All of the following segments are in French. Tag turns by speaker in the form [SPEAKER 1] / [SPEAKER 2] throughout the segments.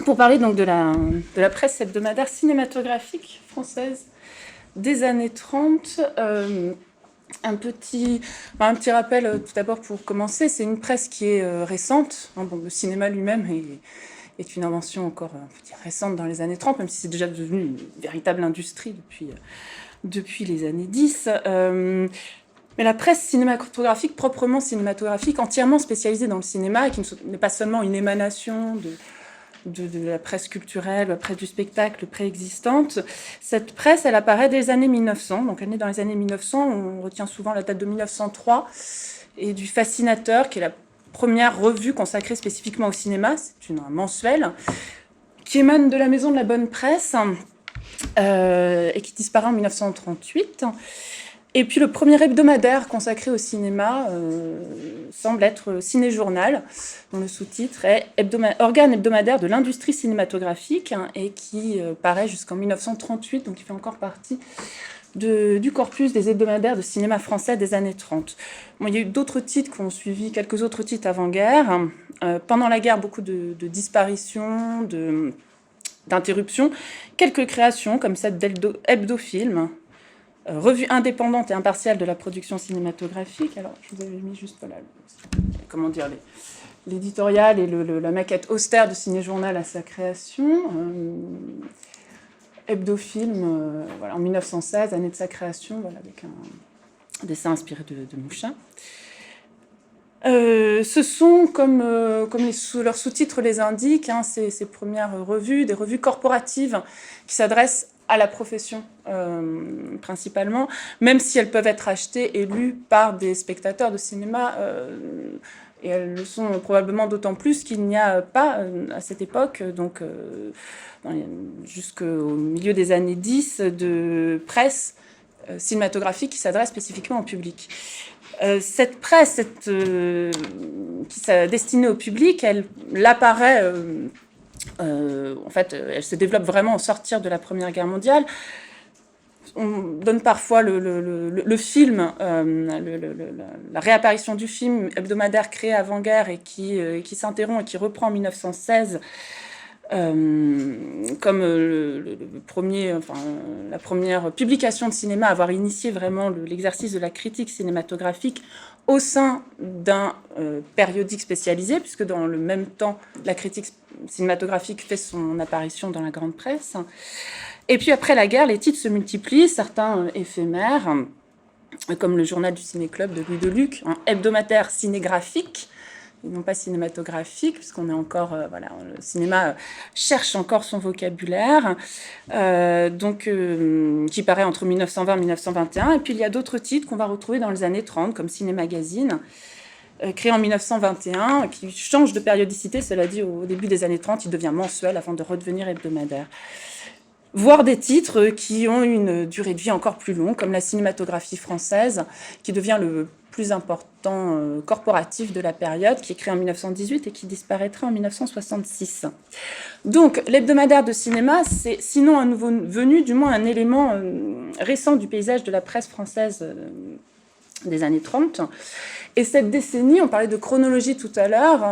[SPEAKER 1] pour parler donc de la presse hebdomadaire cinématographique française des années 30. Un petit rappel tout d'abord pour commencer, c'est une presse qui est récente. Bon, le cinéma lui-même est une invention encore récente dans les années 30, même si c'est déjà devenu une véritable industrie depuis les années 10. Mais la presse cinématographique, proprement cinématographique, entièrement spécialisée dans le cinéma, et qui n'est pas seulement une émanation de la presse culturelle, la presse du spectacle préexistante. Cette presse, elle apparaît dès les années 1900. Donc elle est dans les années 1900, on retient souvent la date de 1903, et du Fascinateur, qui est la première revue consacrée spécifiquement au cinéma. C'est un mensuel qui émane de la Maison de la Bonne Presse, et qui disparaît en 1938. Et puis le premier hebdomadaire consacré au cinéma semble être Ciné-Journal, dont le sous-titre est Organe hebdomadaire de l'industrie cinématographique, et qui paraît jusqu'en 1938, donc il fait encore partie du corpus des hebdomadaires de cinéma français des années 30. Bon, il y a eu d'autres titres qui ont suivi, quelques autres titres avant-guerre. Pendant la guerre, beaucoup de disparitions, d'interruptions, quelques créations comme celle d'Hebdofilm, revue indépendante et impartiale de la production cinématographique. Alors, je vous avais mis juste l'éditorial et la maquette austère de Ciné-Journal à sa création. Hebdofilm, en 1916, année de sa création, avec un dessin inspiré de Mouchin. Ce sont, comme leurs sous-titres les indiquent, ces premières revues, des revues corporatives qui s'adressent à la profession principalement, même si elles peuvent être achetées et lues par des spectateurs de cinéma, et elles le sont probablement d'autant plus qu'il n'y a pas à cette époque, donc jusqu'au milieu des années 10, de presse cinématographique qui s'adresse spécifiquement au public. Cette presse qui s'est destinée au public, elle apparaît... elle se développe vraiment au sortir de la Première Guerre mondiale. On donne parfois le film, la réapparition du film hebdomadaire créé avant-guerre et qui s'interrompt et qui reprend en 1916 comme la première publication de cinéma à avoir initié vraiment l'exercice de la critique cinématographique au sein d'un périodique spécialisé, puisque dans le même temps, la critique cinématographique fait son apparition dans la grande presse. Et puis après la guerre, les titres se multiplient, certains éphémères, comme le journal du Ciné-Club de Louis Deluc, un hebdomadaire cinégraphique, et non pas cinématographique, puisqu'on est encore, le cinéma cherche encore son vocabulaire, qui paraît entre 1920 et 1921. Et puis il y a d'autres titres qu'on va retrouver dans les années 30, comme Ciné Magazine, créé en 1921, qui change de périodicité, cela dit, au début des années 30, il devient mensuel avant de redevenir hebdomadaire. Voire des titres qui ont une durée de vie encore plus longue, comme la cinématographie française, qui devient le plus important corporatif de la période, qui est créé en 1918 et qui disparaîtra en 1966. Donc, l'hebdomadaire de cinéma, c'est sinon un nouveau venu, du moins un élément récent du paysage de la presse française des années 30. Et cette décennie, on parlait de chronologie tout à l'heure,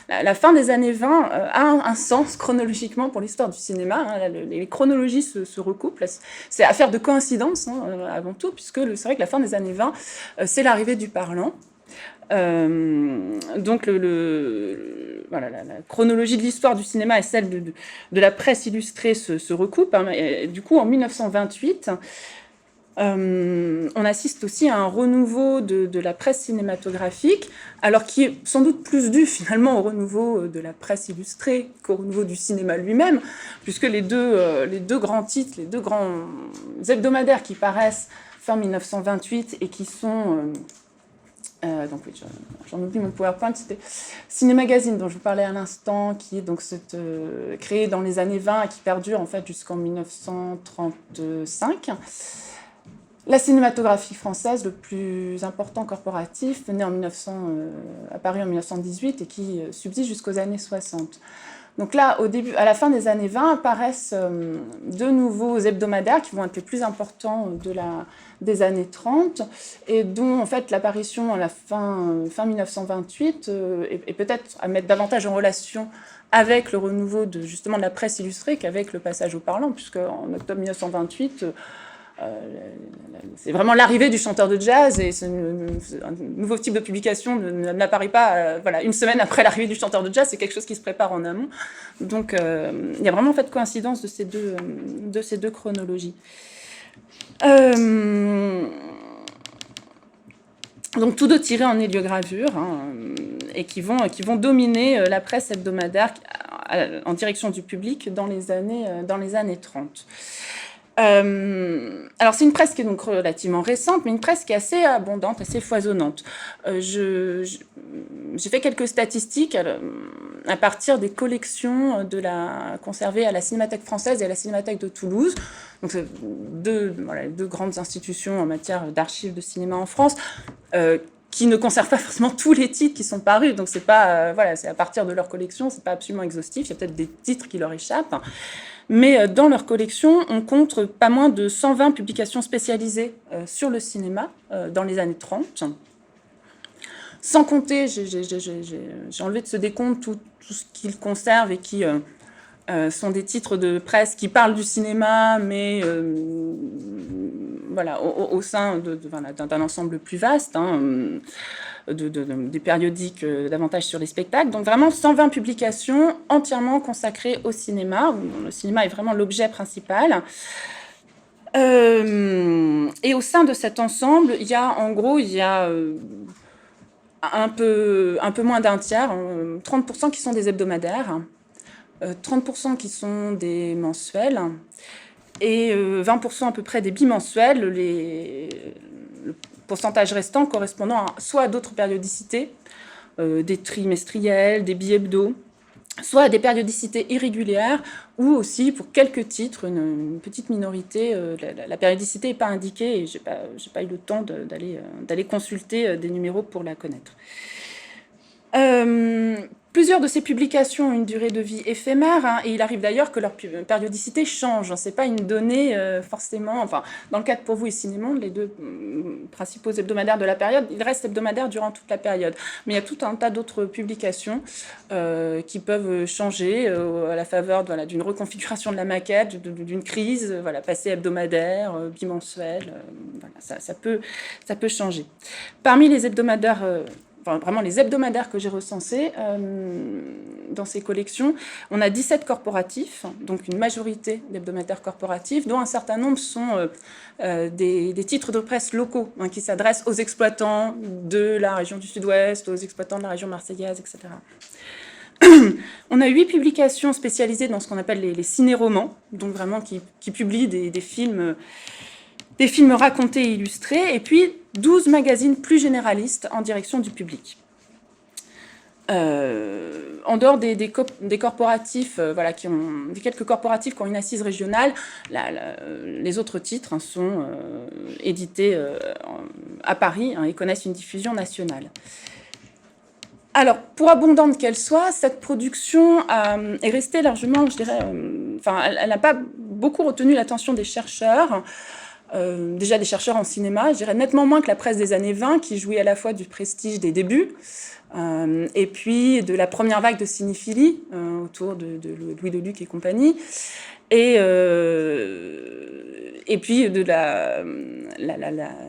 [SPEAKER 1] la fin des années 20 a un sens chronologiquement pour l'histoire du cinéma. Les chronologies se recoupent. C'est affaire de coïncidence avant tout, puisque c'est vrai que la fin des années 20, c'est l'arrivée du parlant. Donc la chronologie de l'histoire du cinéma et celle de la presse illustrée se recoupent. Et du coup, en 1928... on assiste aussi à un renouveau de la presse cinématographique, alors qui est sans doute plus dû finalement au renouveau de la presse illustrée qu'au renouveau du cinéma lui-même, puisque les deux grands titres, les deux grands hebdomadaires qui paraissent fin 1928 et qui sont... j'en oublie mon PowerPoint, c'était Ciné Magazine dont je vous parlais à l'instant, qui est donc créé dans les années 20 et qui perdure en fait jusqu'en 1935. La cinématographie française, le plus important corporatif, né apparu en 1918 et qui subsiste jusqu'aux années 60. Donc là, à la fin des années 20, apparaissent de nouveaux hebdomadaires qui vont être les plus importants des années 30, et dont en fait l'apparition à la fin 1928 est peut-être à mettre davantage en relation avec le renouveau justement de la presse illustrée qu'avec le passage au parlant, puisque en octobre 1928, c'est vraiment l'arrivée du chanteur de jazz, et un nouveau type de publication n'apparaît pas une semaine après l'arrivée du chanteur de jazz, c'est quelque chose qui se prépare en amont. Donc il y a vraiment en fait coïncidence de ces deux chronologies. Donc tous deux tirés en héliogravure, et qui vont dominer la presse hebdomadaire en direction du public dans les années 30. Alors c'est une presse qui est donc relativement récente, mais une presse qui est assez abondante, assez foisonnante. J'ai fait quelques statistiques à partir des collections conservées à la Cinémathèque française et à la Cinémathèque de Toulouse. Donc c'est deux grandes institutions en matière d'archives de cinéma en France, qui ne conservent pas forcément tous les titres qui sont parus. Donc c'est pas c'est à partir de leur collection, c'est pas absolument exhaustif. Il y a peut-être des titres qui leur échappent. Mais dans leur collection, on compte pas moins de 120 publications spécialisées sur le cinéma dans les années 30. Sans compter, j'ai enlevé de ce décompte tout ce qu'ils conservent et qui sont des titres de presse qui parlent du cinéma, mais au sein d'un ensemble plus vaste, des périodiques davantage sur les spectacles. Donc vraiment 120 publications entièrement consacrées au cinéma, où le cinéma est vraiment l'objet principal. Et au sein de cet ensemble, il y a un peu moins d'un tiers, 30% qui sont des hebdomadaires, 30% qui sont des mensuels, et 20% à peu près des bimensuels, le pourcentage restant correspondant soit à d'autres périodicités, des trimestriels, des bi-hebdos, soit à des périodicités irrégulières, ou aussi pour quelques titres, une petite minorité, la périodicité n'est pas indiquée, et j'ai pas eu le temps d'aller consulter des numéros pour la connaître. Plusieurs de ces publications ont une durée de vie éphémère, et il arrive d'ailleurs que leur périodicité change. Ce n'est pas une donnée forcément... Enfin, dans le cas de Pour vous et Cinémonde, les deux principaux hebdomadaires de la période, ils restent hebdomadaires durant toute la période. Mais il y a tout un tas d'autres publications qui peuvent changer à la faveur d'une reconfiguration de la maquette, d'une crise, passer hebdomadaire, bimensuel, ça peut changer. Parmi les hebdomadaires... vraiment les hebdomadaires que j'ai recensés dans ces collections, on a 17 corporatifs, donc une majorité d'hebdomadaires corporatifs, dont un certain nombre sont des titres de presse locaux, qui s'adressent aux exploitants de la région du Sud-Ouest, aux exploitants de la région marseillaise, etc. On a 8 publications spécialisées dans ce qu'on appelle les ciné-romans, donc vraiment qui publient des films racontés et illustrés, et puis 12 magazines plus généralistes en direction du public. En dehors des corporatifs, des quelques corporatifs qui ont une assise régionale, les autres titres sont édités à Paris et connaissent une diffusion nationale. Alors, pour abondante qu'elle soit, cette production est restée largement, je dirais, elle n'a pas beaucoup retenu l'attention des chercheurs, déjà des chercheurs en cinéma, je dirais nettement moins que la presse des années 20, qui jouit à la fois du prestige des débuts, et puis de la première vague de cinéphilie autour de Louis Deluc et compagnie, et puis de la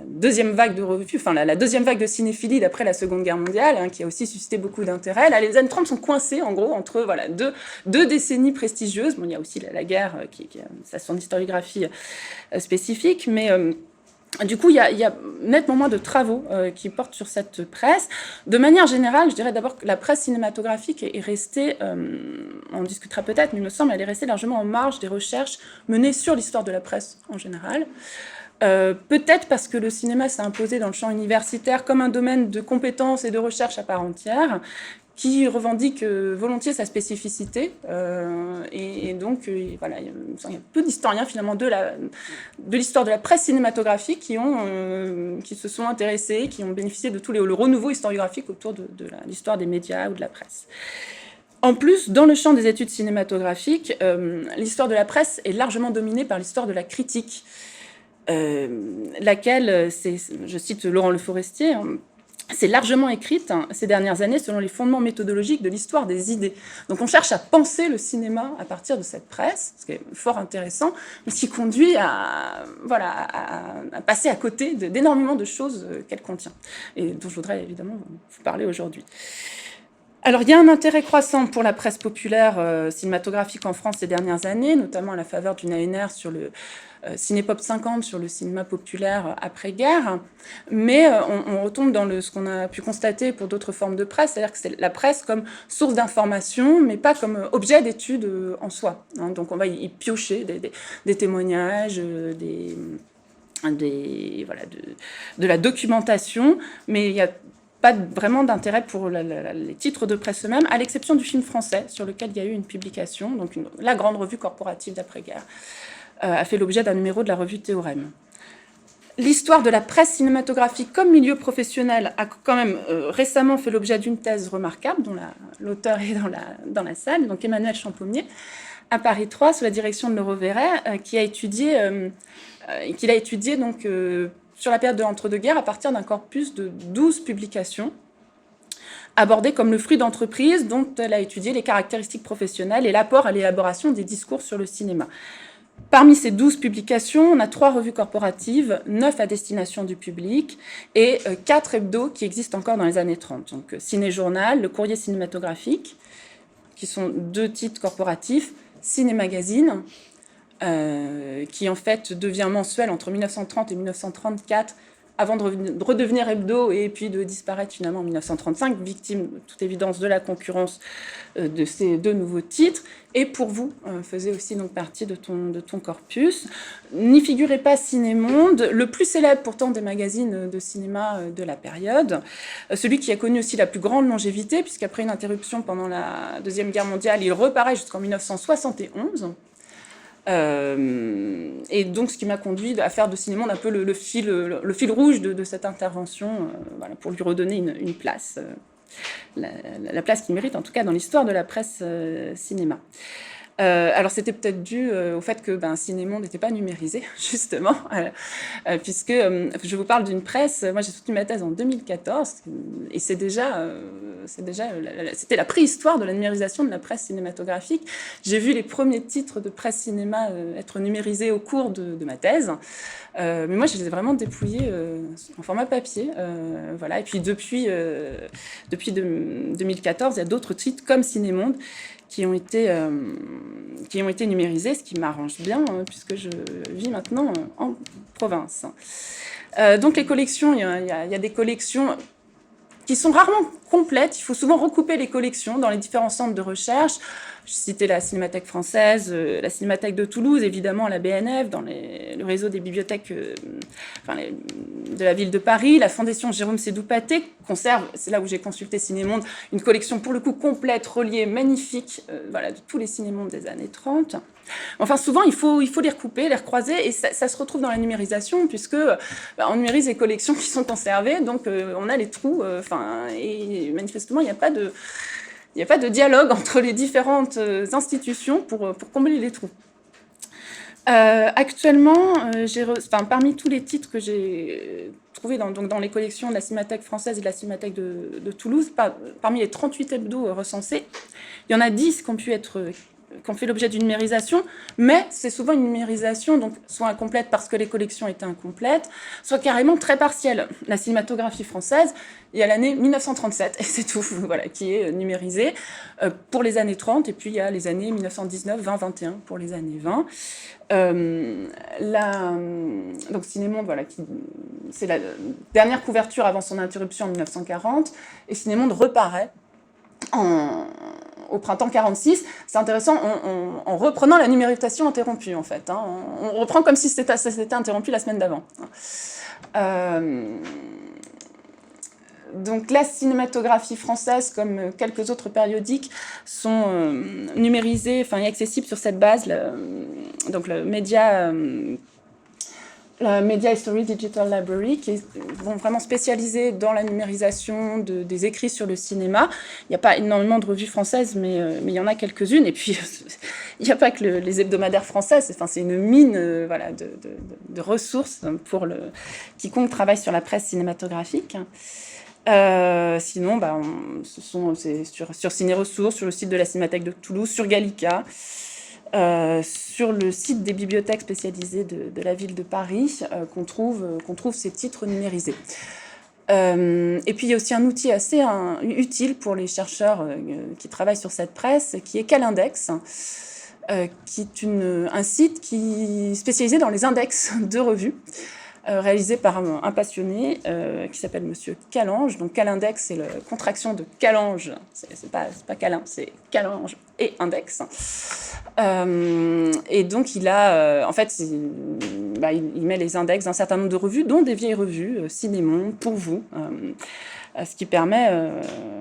[SPEAKER 1] deuxième vague de revues, la deuxième vague de cinéphilie d'après la Seconde Guerre mondiale, qui a aussi suscité beaucoup d'intérêt. Là, les années 30 sont coincées, en gros, entre deux décennies prestigieuses. Bon, il y a aussi la guerre, qui a son historiographie spécifique, mais... Du coup, il y a nettement moins de travaux qui portent sur cette presse. De manière générale, je dirais d'abord que la presse cinématographique est restée, on en discutera peut-être, mais il me semble qu'elle est restée largement en marge des recherches menées sur l'histoire de la presse en général. Peut-être parce que le cinéma s'est imposé dans le champ universitaire comme un domaine de compétences et de recherche à part entière, qui revendique volontiers sa spécificité, et donc il y a peu d'historiens finalement de l'histoire de la presse cinématographique qui se sont intéressés, qui ont bénéficié de tout le renouveau historiographique autour de l'histoire des médias ou de la presse. En plus, dans le champ des études cinématographiques, l'histoire de la presse est largement dominée par l'histoire de la critique, laquelle, je cite Laurent Le Forestier, c'est largement écrite ces dernières années selon les fondements méthodologiques de l'histoire des idées. Donc on cherche à penser le cinéma à partir de cette presse, ce qui est fort intéressant, mais ce qui conduit à passer à côté d'énormément de choses qu'elle contient, et dont je voudrais évidemment vous parler aujourd'hui. Alors, il y a un intérêt croissant pour la presse populaire cinématographique en France ces dernières années, notamment à la faveur d'une ANR sur le Cinépop 50, sur le cinéma populaire après-guerre. Mais on retombe dans ce qu'on a pu constater pour d'autres formes de presse, c'est-à-dire que c'est la presse comme source d'information, mais pas comme objet d'étude en soi. Donc, on va y piocher des témoignages, de la documentation, mais il y a pas vraiment d'intérêt pour les titres de presse eux-mêmes, à l'exception du film français, sur lequel il y a eu une publication, donc la grande revue corporative d'après-guerre, a fait l'objet d'un numéro de la revue Théorème. L'histoire de la presse cinématographique comme milieu professionnel a quand même récemment fait l'objet d'une thèse remarquable, dont l'auteur est dans la salle, donc Emmanuel Champommier, à Paris 3, sous la direction de Laure Verret, qu'il a étudié donc, sur la période de l'entre-deux-guerres à partir d'un corpus de 12 publications, abordées comme le fruit d'entreprises dont elle a étudié les caractéristiques professionnelles et l'apport à l'élaboration des discours sur le cinéma. Parmi ces 12 publications, on a 3 revues corporatives, 9 à destination du public et 4 hebdos qui existent encore dans les années 30. Donc Ciné-Journal, le Courrier cinématographique, qui sont 2 titres corporatifs, Ciné-Magazine, qui en fait devient mensuel entre 1930 et 1934, avant de redevenir hebdo et puis de disparaître finalement en 1935, victime de toute évidence de la concurrence de ces 2 nouveaux titres. Et Pour vous faisait aussi donc partie de ton corpus. N'y figurait pas Ciné-Monde, le plus célèbre pourtant des magazines de cinéma de la période, celui qui a connu aussi la plus grande longévité, puisqu'après une interruption pendant la Deuxième Guerre mondiale, il reparaît jusqu'en 1971. Et donc, ce qui m'a conduit à faire de Ciné-Monde un peu le fil rouge de cette intervention, voilà, pour lui redonner une place, la place qu'il mérite, en tout cas dans l'histoire de la presse cinéma. Alors, c'était peut-être dû au fait que Ciné-Monde n'était pas numérisé, justement, puisque je vous parle d'une presse. Moi, j'ai soutenu ma thèse en 2014, et c'était la préhistoire de la numérisation de la presse cinématographique. J'ai vu les premiers titres de presse cinéma être numérisés au cours de ma thèse, mais moi, je les ai vraiment dépouillés en format papier. Voilà. Et puis, depuis 2014, il y a d'autres titres comme Ciné-Monde qui ont été numérisés, ce qui m'arrange bien, puisque je vis maintenant en province. Donc les collections, il y a des collections qui sont rarement complètes. Il faut souvent recouper les collections dans les différents centres de recherche. Je citais la Cinémathèque française, la Cinémathèque de Toulouse, évidemment la BNF, dans le réseau des bibliothèques de la ville de Paris. La Fondation Jérôme Sédou-Pathé conserve, c'est là où j'ai consulté Ciné-Monde, une collection pour le coup complète, reliée, magnifique, de tous les Ciné-Monde des années 30. Enfin, souvent, il faut les recouper, les recroiser, et ça se retrouve dans la numérisation, puisque on numérise les collections qui sont conservées, donc on a les trous, et manifestement, il n'y a pas de dialogue entre les différentes institutions pour combler les trous. Actuellement, parmi tous les titres que j'ai trouvés dans les collections de la Cinémathèque française et de la Cinémathèque de Toulouse, parmi les 38 hebdos recensés, il y en a 10 qui ont fait l'objet d'une numérisation, mais c'est souvent une numérisation donc soit incomplète parce que les collections étaient incomplètes, soit carrément très partielle. La cinématographie française, il y a l'année 1937, et c'est tout, voilà, qui est numérisée pour les années 30, et puis il y a les années 1919, 20, 21 pour les années 20. Donc Ciné-Monde, voilà, c'est la dernière couverture avant son interruption en 1940, et Ciné-Monde reparaît au printemps 46, c'est intéressant, en reprenant la numérisation interrompue, en fait. On reprend comme si ça s'était interrompu la semaine d'avant. Donc la cinématographie française, comme quelques autres périodiques, sont numérisés et accessibles sur cette base. Donc le média la Media History Digital Library, qui est vraiment spécialisée dans la numérisation des écrits sur le cinéma. Il n'y a pas énormément de revues françaises, mais il y en a quelques-unes. Et puis, il n'y a pas que les hebdomadaires françaises. Enfin, c'est une mine voilà, de ressources pour quiconque travaille sur la presse cinématographique. Sinon, c'est sur Ciné-Ressources, sur le site de la Cinémathèque de Toulouse, sur Gallica, sur le site des bibliothèques spécialisées de la ville de Paris, qu'on trouve ces titres numérisés. Et puis il y a aussi un outil assez utile pour les chercheurs qui travaillent sur cette presse, qui est Calindex, qui est un site spécialisé dans les index de revues, réalisé par un passionné qui s'appelle Monsieur Calange. Donc Calindex, c'est la contraction de Calange, c'est pas Calin, c'est Calange et index. Et donc il a, en fait, il met les index d'un certain nombre de revues, dont des vieilles revues, Cinémonde, Pour vous, ce qui permet...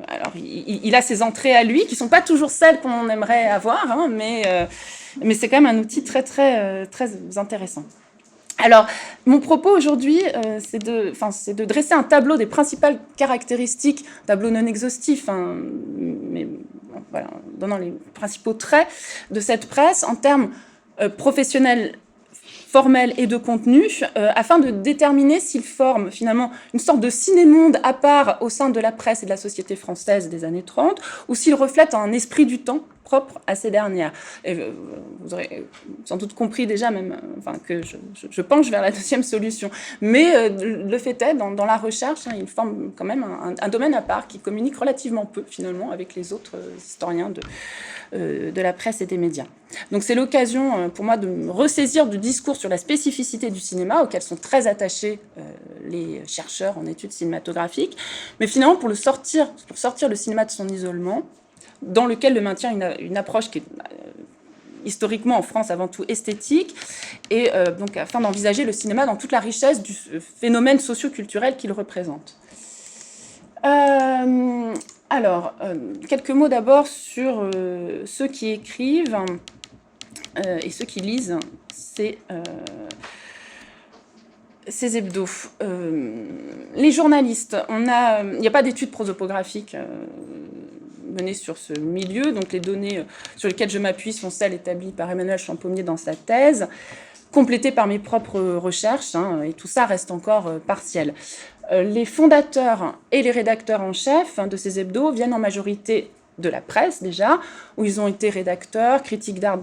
[SPEAKER 1] alors, il a ses entrées à lui, qui ne sont pas toujours celles qu'on aimerait avoir, hein, mais c'est quand même un outil très, très, très intéressant. Alors, mon propos aujourd'hui, c'est de dresser un tableau des principales caractéristiques, tableau non exhaustif, hein, mais voilà, donnant les principaux traits de cette presse en termes professionnels, formels et de contenu, afin de déterminer s'il forme finalement une sorte de ciné-monde à part au sein de la presse et de la société française des années 30, ou s'il reflète un esprit du temps propre à ces dernières. Et vous aurez sans doute compris déjà même que je penche vers la deuxième solution. Mais le fait est, dans la recherche, hein, il forme quand même un domaine à part qui communique relativement peu finalement avec les autres historiens de la presse et des médias. Donc c'est l'occasion pour moi de me ressaisir du discours sur la spécificité du cinéma auquel sont très attachés les chercheurs en études cinématographiques, mais finalement pour sortir le cinéma de son isolement, dans lequel le maintient une approche qui est historiquement en France avant tout esthétique, et donc afin d'envisager le cinéma dans toute la richesse du phénomène socio-culturel qu'il représente. Alors, quelques mots d'abord sur ceux qui écrivent et ceux qui lisent ces hebdos. Les journalistes, il n'y a pas d'études prosopographiques menées sur ce milieu, donc les données sur lesquelles je m'appuie sont celles établies par Emmanuel Champommier dans sa thèse, complétées par mes propres recherches, hein, et tout ça reste encore partiel. Les fondateurs et les rédacteurs en chef de ces hebdos viennent en majorité de la presse déjà, où ils ont été rédacteurs, critiques d'art,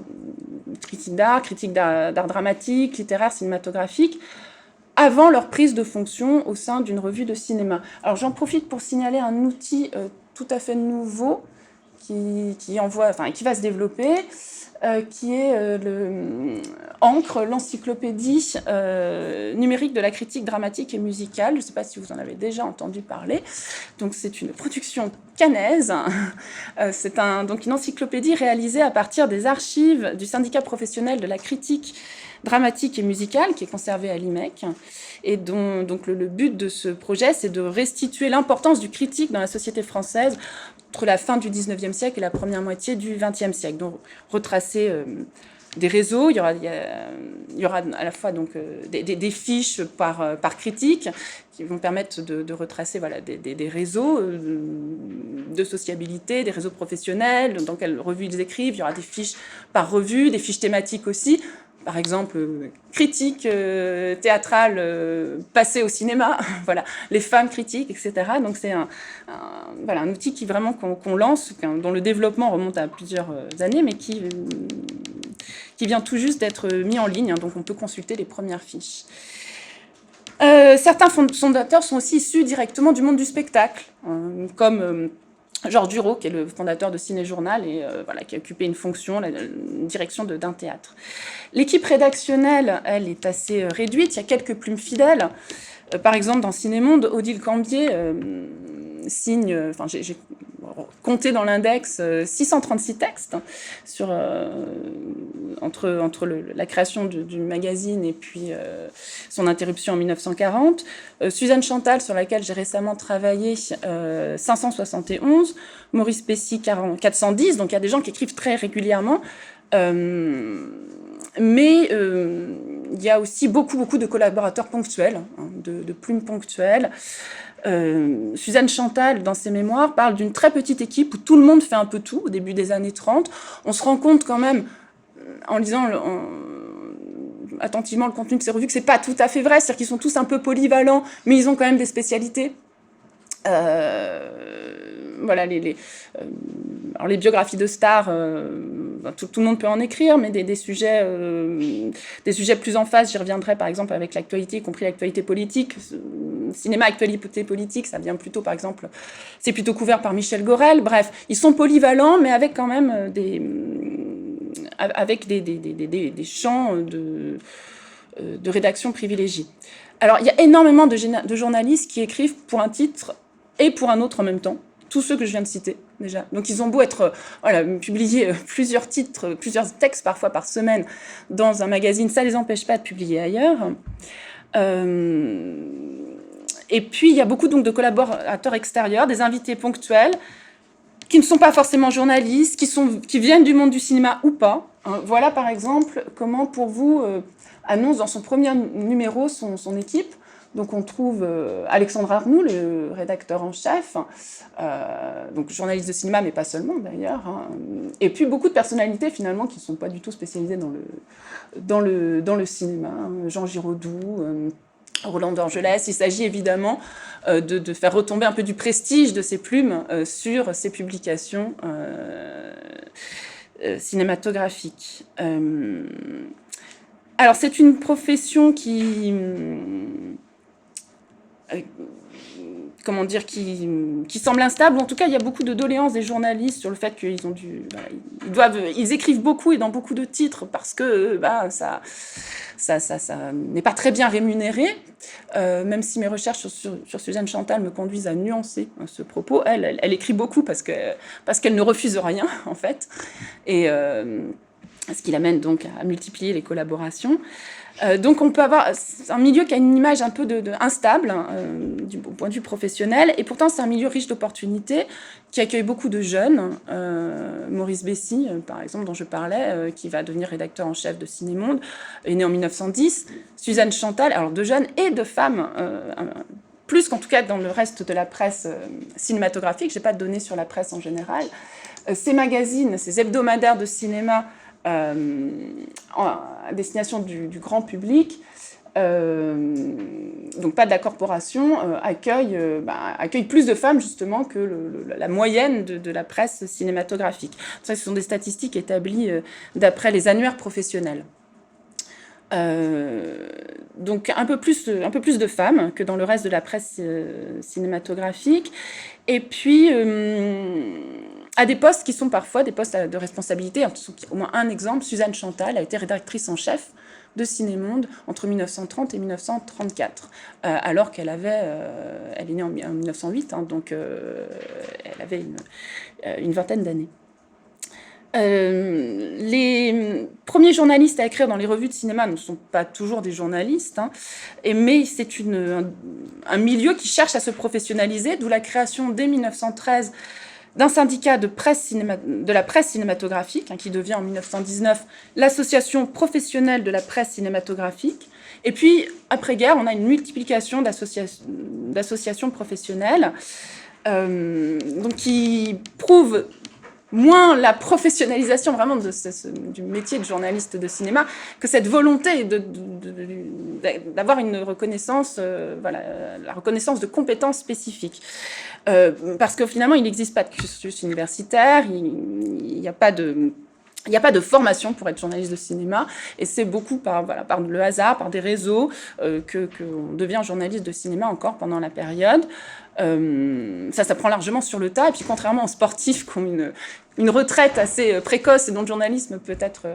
[SPEAKER 1] critiques d'art dramatique, littéraire, cinématographique, avant leur prise de fonction au sein d'une revue de cinéma. Alors j'en profite pour signaler un outil tout à fait nouveau qui va se développer, qui est Encre, l'encyclopédie numérique de la critique dramatique et musicale. Je ne sais pas si vous en avez déjà entendu parler. Donc c'est une production caennaise. C'est donc une encyclopédie réalisée à partir des archives du syndicat professionnel de la critique dramatique et musicale, qui est conservée à l'IMEC, et dont donc le but de ce projet, c'est de restituer l'importance du critique dans la société française entre la fin du 19e siècle et la première moitié du 20e siècle. Donc retracer des réseaux, il y aura à la fois donc, des fiches par critique qui vont permettre de retracer voilà, des réseaux de sociabilité, des réseaux professionnels, dans quelle revue ils écrivent. Il y aura des fiches par revue, des fiches thématiques aussi. Par exemple, critique théâtrale passée au cinéma, voilà, les femmes critiques, etc. Donc c'est un outil qui vraiment qu'on lance, dont le développement remonte à plusieurs années, mais qui vient tout juste d'être mis en ligne, hein, donc on peut consulter les premières fiches. Certains fondateurs sont aussi issus directement du monde du spectacle, comme Georges Dureau, qui est le fondateur de Ciné-Journal et qui a occupé une fonction, la direction d'un théâtre. L'équipe rédactionnelle, elle, est assez réduite. Il y a quelques plumes fidèles. Par exemple, dans Ciné-Monde, Odile Cambier signe, j'ai compté dans l'index 636 textes entre la création du magazine et puis son interruption en 1940. Suzanne Chantal, sur laquelle j'ai récemment travaillé, 571. Maurice Pessy, 410. Donc il y a des gens qui écrivent très régulièrement. Mais il y a aussi beaucoup de collaborateurs ponctuels, hein, de plumes ponctuelles. Suzanne Chantal, dans ses mémoires, parle d'une très petite équipe où tout le monde fait un peu tout, au début des années 30. On se rend compte quand même, en lisant attentivement le contenu de ces revues, que c'est pas tout à fait vrai, c'est-à-dire qu'ils sont tous un peu polyvalents, mais ils ont quand même des spécialités. Voilà, alors les biographies de stars, tout le monde peut en écrire, mais des sujets plus en phase, j'y reviendrai par exemple avec l'actualité, y compris l'actualité politique. Cinéma, actualité politique, ça vient plutôt, par exemple, c'est plutôt couvert par Michel Gorel. Bref, ils sont polyvalents, mais avec quand même des champs de rédaction privilégiés. Alors, il y a énormément de journalistes qui écrivent pour un titre et pour un autre en même temps, tous ceux que je viens de citer déjà. Donc ils ont beau être, publier plusieurs titres, plusieurs textes parfois par semaine dans un magazine, ça ne les empêche pas de publier ailleurs. Et puis il y a beaucoup donc de collaborateurs extérieurs, des invités ponctuels, qui ne sont pas forcément journalistes, qui viennent du monde du cinéma ou pas. Voilà par exemple comment Pour Vous annonce dans son premier numéro son équipe. Donc on trouve Alexandre Arnoux, le rédacteur en chef, donc journaliste de cinéma, mais pas seulement d'ailleurs, hein. Et puis beaucoup de personnalités finalement qui ne sont pas du tout spécialisées dans le cinéma, hein. Jean Giraudoux, Roland d'Orgelès. Il s'agit évidemment de faire retomber un peu du prestige de ces plumes sur ces publications cinématographiques. Alors c'est une profession qui semble instable. En tout cas, il y a beaucoup de doléances des journalistes sur le fait qu'ils ils écrivent beaucoup et dans beaucoup de titres parce que ça n'est pas très bien rémunéré. Même si mes recherches sur Suzanne Chantal me conduisent à nuancer ce propos, elle écrit beaucoup parce qu'elle ne refuse rien en fait, et ce qui l'amène donc à multiplier les collaborations. Donc on peut avoir un milieu qui a une image un peu instable du point de vue professionnel, et pourtant c'est un milieu riche d'opportunités qui accueille beaucoup de jeunes. Maurice Bessy, par exemple, dont je parlais, qui va devenir rédacteur en chef de Ciné-Monde, est né en 1910. Suzanne Chantal, alors de jeunes et de femmes, plus qu'en tout cas dans le reste de la presse cinématographique. Je n'ai pas de données sur la presse en général. Ces magazines, ces hebdomadaires de cinéma à destination du grand public, donc pas de la corporation, accueille plus de femmes justement que la moyenne de la presse cinématographique. Ça, ce sont des statistiques établies d'après les annuaires professionnels. Donc un peu plus de femmes que dans le reste de la presse cinématographique, et puis à des postes qui sont parfois des postes de responsabilité. Au moins un exemple, Suzanne Chantal a été rédactrice en chef de Ciné-Monde entre 1930 et 1934, alors qu'elle elle est née en 1908, hein, donc elle avait une vingtaine d'années. Les premiers journalistes à écrire dans les revues de cinéma ne sont pas toujours des journalistes, hein, mais c'est un milieu qui cherche à se professionnaliser, d'où la création dès 1913 d'un syndicat de la presse cinématographique, hein, qui devient en 1919 l'association professionnelle de la presse cinématographique. Et puis, après-guerre, on a une multiplication d'associations professionnelles, donc qui prouvent moins la professionnalisation vraiment du métier de journaliste de cinéma que cette volonté d'avoir une reconnaissance, la reconnaissance de compétences spécifiques. Parce que finalement, il n'existe pas de cursus universitaire, il n'y a pas de formation pour être journaliste de cinéma, et c'est beaucoup par le hasard, par des réseaux, qu'on devient journaliste de cinéma encore pendant la période. Ça prend largement sur le tas, et puis contrairement aux sportifs qui ont une retraite assez précoce et dont le journalisme peut être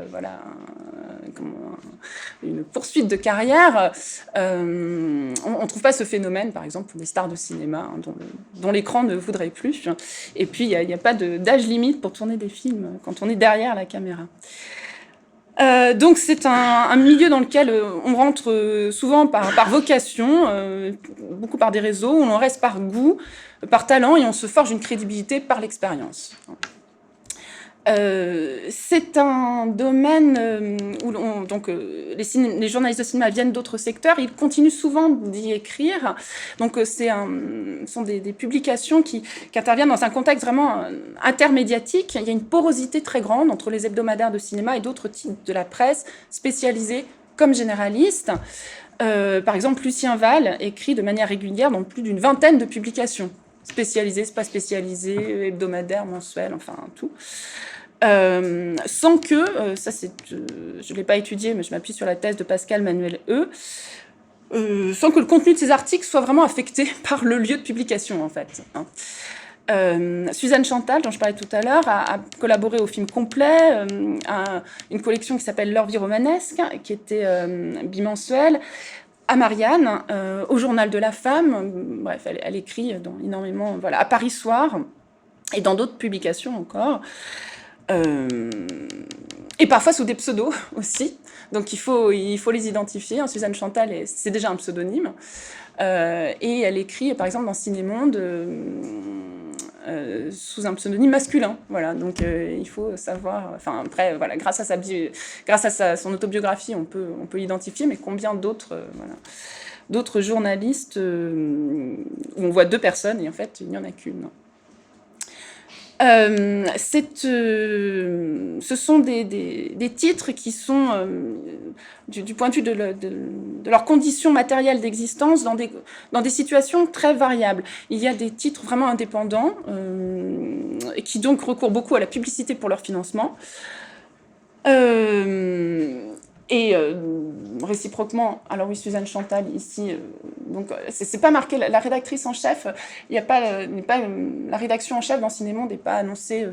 [SPEAKER 1] une poursuite de carrière, on ne trouve pas ce phénomène, par exemple, pour des stars de cinéma, hein, dont l'écran ne voudrait plus. Et puis, il n'y a pas d'âge limite pour tourner des films quand on est derrière la caméra. Donc c'est un milieu dans lequel on rentre souvent par vocation, beaucoup par des réseaux, où on reste par goût, par talent, et on se forge une crédibilité par l'expérience. C'est un domaine où les journalistes de cinéma viennent d'autres secteurs, ils continuent souvent d'y écrire. Donc ce sont des publications qui interviennent dans un contexte vraiment intermédiatique. Il y a une porosité très grande entre les hebdomadaires de cinéma et d'autres types de la presse spécialisés comme généralistes. Par exemple, Lucien Val écrit de manière régulière dans plus d'une vingtaine de publications, spécialisées, pas spécialisées, hebdomadaires, mensuelles, enfin tout. Sans que, je ne l'ai pas étudié, mais je m'appuie sur la thèse de Pascal Manuel sans que le contenu de ces articles soit vraiment affecté par le lieu de publication, en fait. Suzanne Chantal, dont je parlais tout à l'heure, a collaboré au film complet, à une collection qui s'appelle Leur vie romanesque, qui était bimensuelle, à Marianne, au Journal de la femme. Bref, elle écrit dans énormément, voilà, à Paris Soir, et dans d'autres publications encore. Et parfois sous des pseudos aussi. Donc il faut les identifier. Suzanne Chantal, c'est déjà un pseudonyme. Et elle écrit, par exemple, dans Cinémonde, sous un pseudonyme masculin. Voilà, donc il faut savoir... Enfin, après, voilà, grâce à son autobiographie, on peut l'identifier, mais combien d'autres journalistes où on voit deux personnes, et en fait, il n'y en a qu'une. Ce sont des titres qui sont, du point de vue de leurs conditions matérielles d'existence, dans des situations très variables. Il y a des titres vraiment indépendants, qui donc recourent beaucoup à la publicité pour leur financement. Réciproquement, alors oui, Suzanne Chantal, ici, donc c'est pas marqué, la rédactrice en chef, la rédaction en chef dans Cinémonde n'est pas annoncée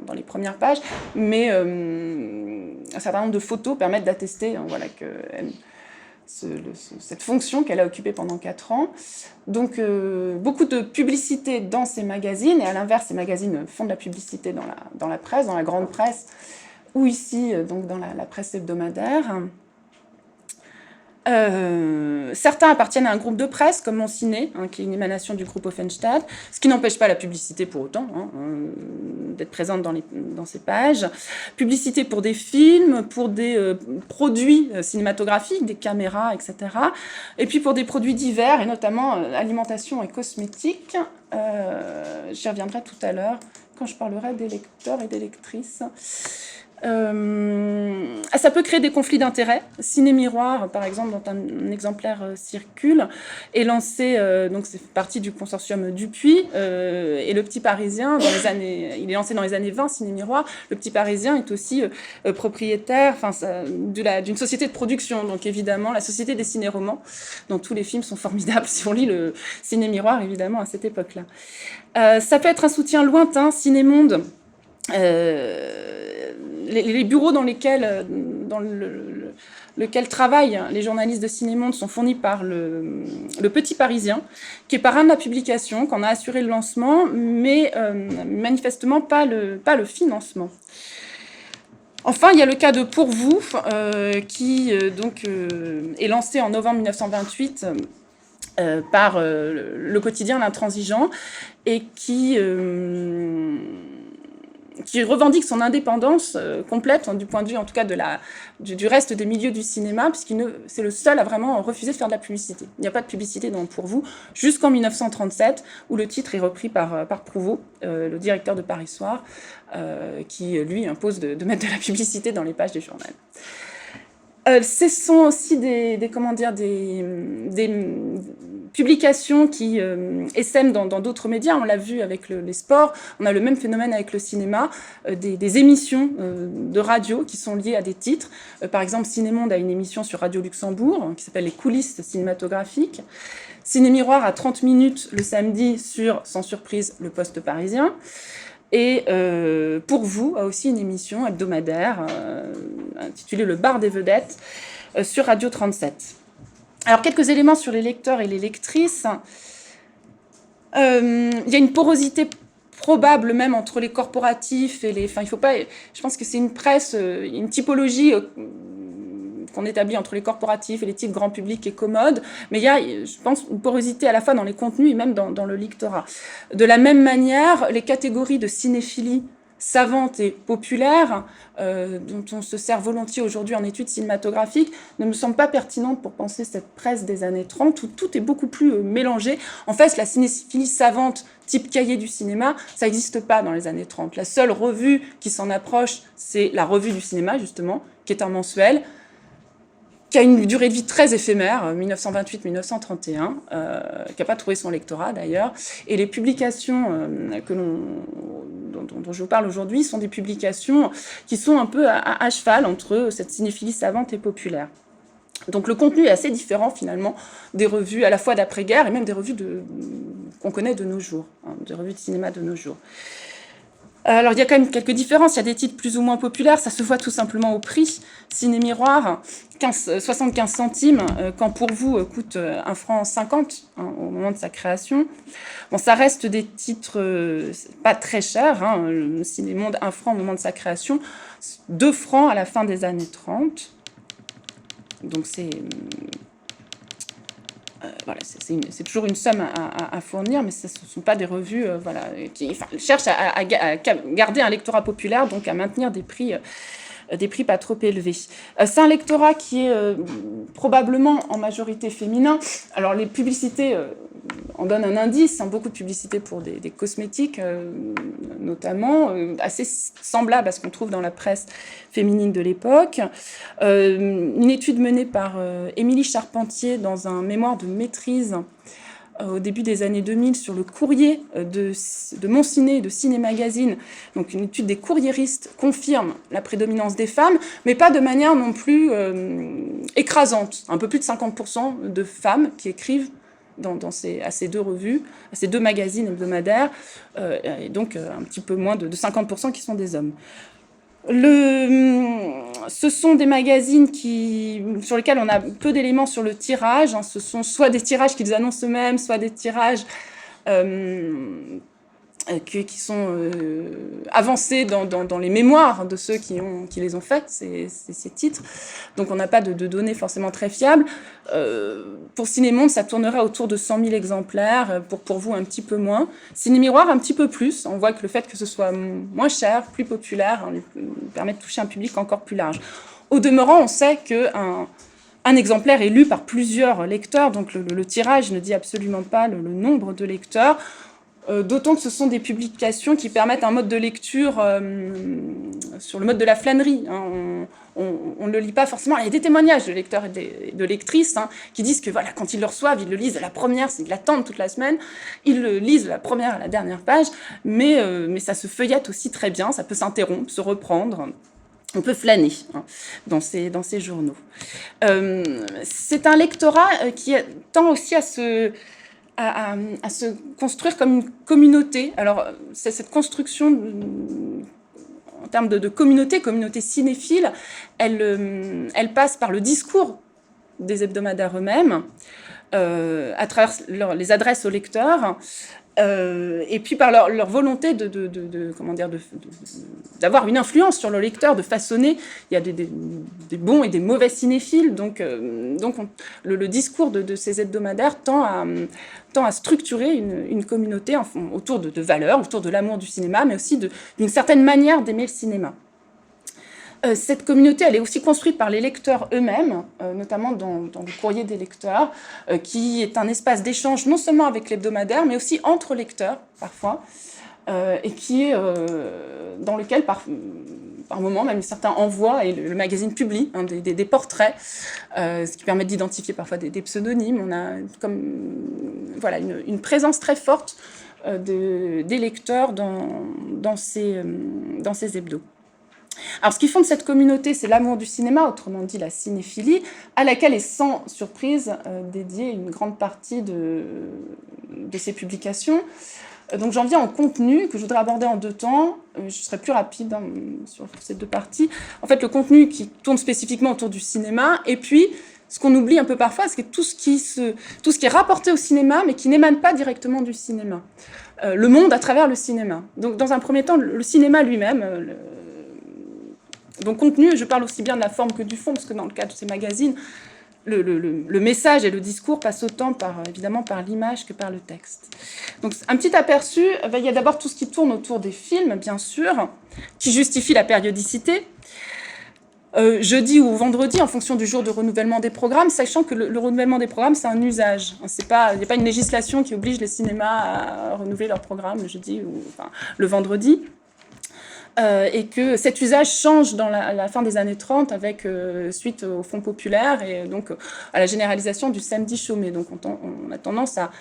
[SPEAKER 1] dans les premières pages, mais un certain nombre de photos permettent d'attester que cette fonction qu'elle a occupée pendant 4 ans. Donc beaucoup de publicité dans ces magazines, et à l'inverse, ces magazines font de la publicité dans la presse, dans la grande presse, ou ici, donc dans la presse hebdomadaire. Certains appartiennent à un groupe de presse, comme Mon Ciné, qui est une émanation du groupe Offenstadt, ce qui n'empêche pas la publicité pour autant d'être présente dans ces pages. Publicité pour des films, pour des produits cinématographiques, des caméras, etc. Et puis pour des produits divers, et notamment alimentation et cosmétiques. J'y reviendrai tout à l'heure, quand je parlerai des lecteurs et des lectrices. Ça peut créer des conflits d'intérêts. Ciné Miroir, par exemple, dont un exemplaire circule, est lancé, donc c'est partie du consortium Dupuis, et Le Petit Parisien, il est lancé dans les années 20, Ciné Miroir. Le Petit Parisien est aussi propriétaire d'une société de production, donc évidemment la Société des Ciné-Romans, dont tous les films sont formidables si on lit le Ciné Miroir, évidemment, à cette époque-là. Ça peut être un soutien lointain, Cinémonde. Les bureaux dans lesquels travaillent les journalistes de Cinémonde sont fournis par le Petit Parisien, qui est parrain de la publication, qu'on a assuré le lancement, mais manifestement pas le financement. Enfin, il y a le cas de Pour vous, qui est lancé en novembre 1928 par le quotidien L'Intransigeant, et qui revendique son indépendance complète, du point de vue en tout cas du reste des milieux du cinéma, c'est le seul à vraiment refuser de faire de la publicité. Il n'y a pas de publicité dans Pour vous, jusqu'en 1937, où le titre est repris par Prouveau, le directeur de Paris Soir, qui lui impose de mettre de la publicité dans les pages du journal. Ce sont aussi des publications qui essaiment dans d'autres médias. On l'a vu avec les sports, on a le même phénomène avec le cinéma, des émissions de radio qui sont liées à des titres. Par exemple, Cinémonde a une émission sur Radio Luxembourg qui s'appelle Les coulisses cinématographiques. Ciné Miroir a 30 minutes le samedi sur, sans surprise, Le Poste parisien. Et Pour vous a aussi une émission hebdomadaire intitulée Le Bar des vedettes sur Radio 37. Alors, quelques éléments sur les lecteurs et les lectrices. Il y a une porosité probable même entre les corporatifs et les... Enfin, il faut pas... Je pense que c'est une presse, une typologie qu'on établit entre les corporatifs et les titres grand public et commode, mais il y a, je pense, une porosité à la fois dans les contenus et même dans le lectorat. De la même manière, les catégories de cinéphilie savante et populaire, dont on se sert volontiers aujourd'hui en études cinématographiques, ne me semble pas pertinente pour penser cette presse des années 30, où tout est beaucoup plus mélangé. En fait, la cinéphilie savante, type cahier du cinéma, ça n'existe pas dans les années 30. La seule revue qui s'en approche, c'est la Revue du cinéma, justement, qui est un mensuel, qui a une durée de vie très éphémère, 1928-1931, qui n'a pas trouvé son lectorat d'ailleurs. Et les publications dont je vous parle aujourd'hui sont des publications qui sont un peu à cheval entre cette cinéphilie savante et populaire. Donc le contenu est assez différent finalement des revues à la fois d'après-guerre et même des revues qu'on connaît de nos jours, des revues de cinéma de nos jours. Alors, il y a quand même quelques différences. Il y a des titres plus ou moins populaires. Ça se voit tout simplement au prix. Ciné Miroir, 75 centimes, quand pour vous coûte 1,50 franc au moment de sa création. Bon, ça reste des titres pas très chers. Le Ciné Monde, 1 franc au moment de sa création. 2 francs à la fin des années 30. Donc, voilà, c'est toujours une somme à fournir, mais ce ne sont pas des revues qui cherchent à garder un lectorat populaire, donc à maintenir des prix pas trop élevés. C'est un lectorat qui est probablement en majorité féminin. Alors les publicités en donnent un indice, beaucoup de publicités pour des cosmétiques notamment, assez semblables à ce qu'on trouve dans la presse féminine de l'époque. Une étude menée par Émilie Charpentier dans un mémoire de maîtrise au début des années 2000 sur le courrier de Mon Ciné et de Ciné Magazine. Donc une étude des courriéristes confirme la prédominance des femmes, mais pas de manière non plus écrasante. Un peu plus de 50% de femmes qui écrivent à ces deux revues, à ces deux magazines hebdomadaires, et donc un petit peu moins de 50% qui sont des hommes. Ce sont des magazines sur lesquels on a peu d'éléments sur le tirage. Ce sont soit des tirages qu'ils annoncent eux-mêmes, soit des tirages qui sont avancés dans les mémoires de ceux qui les ont faits, ces titres. Donc on n'a pas de données forcément très fiables. Pour Ciné-Monde, ça tournerait autour de 100 000 exemplaires, pour vous un petit peu moins. Ciné-Miroir, un petit peu plus. On voit que le fait que ce soit moins cher, plus populaire, lui permet de toucher un public encore plus large. Au demeurant, on sait qu'un exemplaire est lu par plusieurs lecteurs, donc le tirage ne dit absolument pas le nombre de lecteurs. D'autant que ce sont des publications qui permettent un mode de lecture sur le mode de la flânerie. On ne le lit pas forcément. Il y a des témoignages de lecteurs et de lectrices qui disent que voilà, quand ils le reçoivent, ils le lisent à la première, c'est qu'ils l'attendent toute la semaine. Ils le lisent de la première à la dernière page, mais ça se feuillette aussi très bien, ça peut s'interrompre, se reprendre. On peut flâner dans ces journaux. C'est un lectorat qui tend aussi à se construire comme une communauté. Alors, c'est cette construction, en termes de communauté cinéphile, elle passe par le discours des hebdomadaires eux-mêmes, à travers les adresses aux lecteurs, et puis par leur volonté d'avoir une influence sur le lecteur, de façonner. Il y a des bons et des mauvais cinéphiles, donc le discours de ces hebdomadaires tend à structurer une communauté autour de valeurs, autour de l'amour du cinéma, mais aussi d'une certaine manière d'aimer le cinéma. Cette communauté, elle est aussi construite par les lecteurs eux-mêmes, notamment dans le courrier des lecteurs, qui est un espace d'échange non seulement avec l'hebdomadaire, mais aussi entre lecteurs, parfois, et qui est dans lequel, par moment, même certains envoient, et le magazine publie des portraits, ce qui permet d'identifier parfois des pseudonymes. On a une présence très forte des lecteurs dans ces hebdos. Alors, ce qui fonde cette communauté, c'est l'amour du cinéma, autrement dit la cinéphilie, à laquelle est sans surprise dédiée une grande partie de ces publications. Donc j'en viens au contenu que je voudrais aborder en 2 temps. Je serai plus rapide sur ces 2 parties. En fait, le contenu qui tourne spécifiquement autour du cinéma, et puis ce qu'on oublie un peu parfois, c'est tout ce qui est rapporté au cinéma, mais qui n'émane pas directement du cinéma. Le monde à travers le cinéma. Donc dans un premier temps, le cinéma lui-même. Donc contenu, je parle aussi bien de la forme que du fond, parce que dans le cas de ces magazines, le message et le discours passent autant évidemment par l'image que par le texte. Donc un petit aperçu, il y a d'abord tout ce qui tourne autour des films, bien sûr, qui justifie la périodicité. Jeudi ou vendredi, en fonction du jour de renouvellement des programmes, sachant que le renouvellement des programmes, c'est un usage. Il n'y a pas une législation qui oblige les cinémas à renouveler leur programme le jeudi ou le vendredi. Et que cet usage change dans la fin des années 30 avec suite au Fonds populaire et donc à la généralisation du samedi chômé. Donc on a tendance à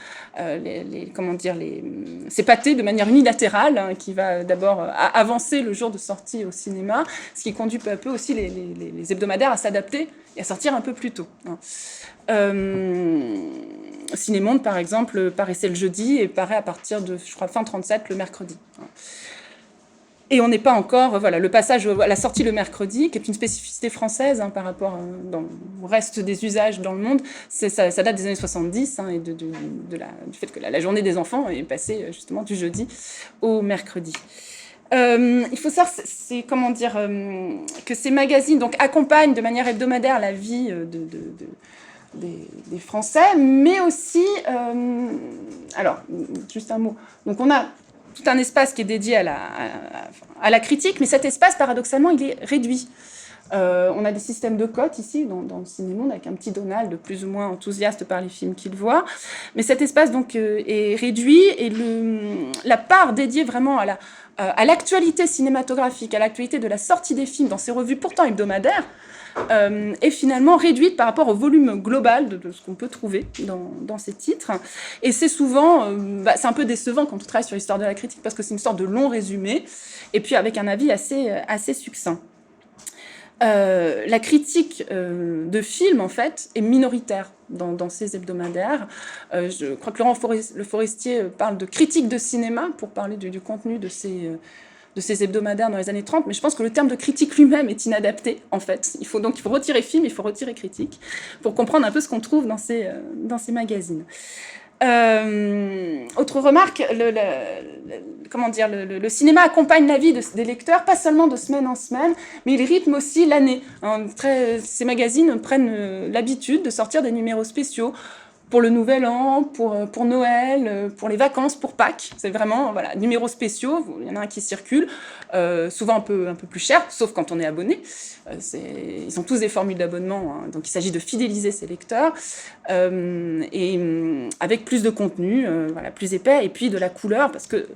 [SPEAKER 1] s'épater de manière unilatérale, hein, qui va d'abord avancer le jour de sortie au cinéma, ce qui conduit peu à peu aussi les hebdomadaires à s'adapter et à sortir un peu plus tôt. Hein. Cinémonde, par exemple, paraissait le jeudi et paraît à partir de, je crois, fin 37, le mercredi. Hein. Et on n'est pas encore, le passage à la sortie le mercredi, qui est une spécificité française hein, par rapport au reste des usages dans le monde, ça date des années 70 hein, et du fait que la journée des enfants est passée justement du jeudi au mercredi. Il faut savoir, que ces magazines donc, accompagnent de manière hebdomadaire la vie des Français, mais aussi, alors, juste un mot, donc on a tout un espace qui est dédié à la critique, mais cet espace, paradoxalement, il est réduit. On a des systèmes de cotes ici, dans le Cinémonde, avec un petit Donald plus ou moins enthousiaste par les films qu'il voit. Mais cet espace donc, est réduit, et la part dédiée vraiment à l'actualité cinématographique, à l'actualité de la sortie des films dans ces revues pourtant hebdomadaires, est finalement réduite par rapport au volume global de ce qu'on peut trouver dans ces titres. Et c'est souvent, c'est un peu décevant quand on travaille sur l'histoire de la critique, parce que c'est une sorte de long résumé, et puis avec un avis assez succinct. La critique de films, en fait, est minoritaire dans ces hebdomadaires. Je crois que Laurent Le Forestier parle de critique de cinéma pour parler du contenu de ces hebdomadaires dans les années 30, mais je pense que le terme de critique lui-même est inadapté, en fait. Il faut retirer film, il faut retirer critique, pour comprendre un peu ce qu'on trouve dans ces magazines. Autre remarque, le cinéma accompagne la vie des lecteurs, pas seulement de semaine en semaine, mais il rythme aussi l'année. Hein, ces magazines prennent l'habitude de sortir des numéros spéciaux pour le Nouvel An, pour Noël, pour les vacances, pour Pâques. C'est vraiment numéros spéciaux. Il y en a un qui circule, souvent un peu plus cher, sauf quand on est abonné. Ils ont tous des formules d'abonnement, hein, donc il s'agit de fidéliser ses lecteurs, et avec plus de contenu, plus épais, et puis de la couleur, parce que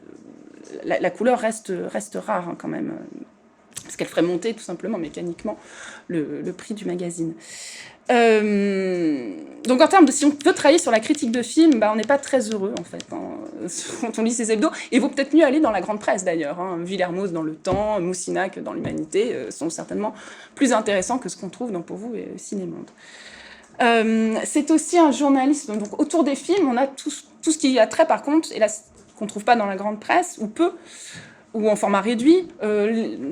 [SPEAKER 1] la couleur reste rare hein, quand même, parce qu'elle ferait monter tout simplement mécaniquement le prix du magazine. Donc en termes de, si on veut travailler sur la critique de film, on n'est pas très heureux en fait hein, quand on lit ces hebdos. Et il vaut peut-être mieux aller dans la grande presse d'ailleurs. Hein. Villermoz dans Le Temps, Moussinac dans l'Humanité sont certainement plus intéressants que ce qu'on trouve dans Pour vous et Cinémonde. C'est aussi un journalisme. Donc autour des films, on a tout ce qui a trait par contre, et là qu'on ne trouve pas dans la grande presse, ou peu, ou en format réduit,